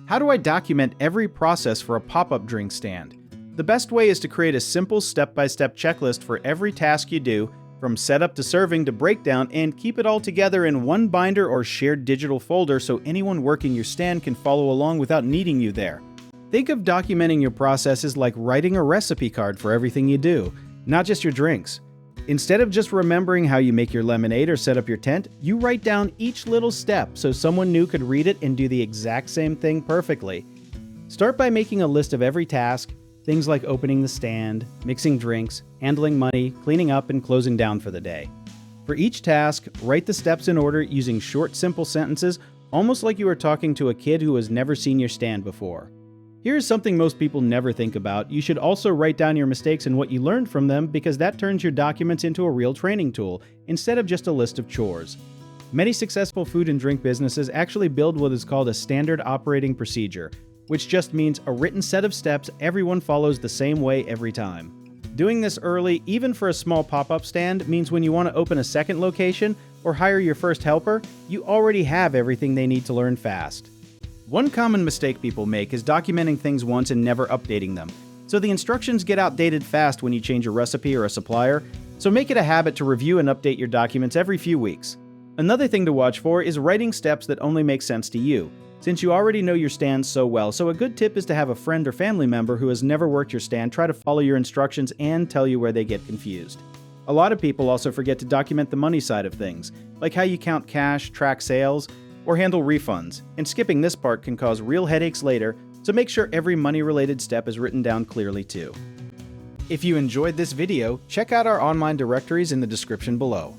How do I document every process for a pop-up drink stand? The best way is to create a simple step-by-step checklist for every task you do, from setup to serving to breakdown, and keep it all together in one binder or shared digital folder so anyone working your stand can follow along without needing you there. Think of documenting your processes like writing a recipe card for everything you do, not just your drinks. Instead of just remembering how you make your lemonade or set up your tent, you write down each little step so someone new could read it and do the exact same thing perfectly. Start by making a list of every task, things like opening the stand, mixing drinks, handling money, cleaning up, and closing down for the day. For each task, write the steps in order using short, simple sentences, almost like you are talking to a kid who has never seen your stand before. Here's something most people never think about. You should also write down your mistakes and what you learned from them, because that turns your documents into a real training tool instead of just a list of chores. Many successful food and drink businesses actually build what is called a standard operating procedure, which just means a written set of steps everyone follows the same way every time. Doing this early, even for a small pop-up stand, means when you want to open a second location or hire your first helper, you already have everything they need to learn fast. One common mistake people make is documenting things once and never updating them. So the instructions get outdated fast when you change a recipe or a supplier, so make it a habit to review and update your documents every few weeks. Another thing to watch for is writing steps that only make sense to you, since you already know your stand so well. So a good tip is to have a friend or family member who has never worked your stand try to follow your instructions and tell you where they get confused. A lot of people also forget to document the money side of things, like how you count cash, track sales, or handle refunds, and skipping this part can cause real headaches later, so make sure every money-related step is written down clearly too. If you enjoyed this video, check out our online directories in the description below.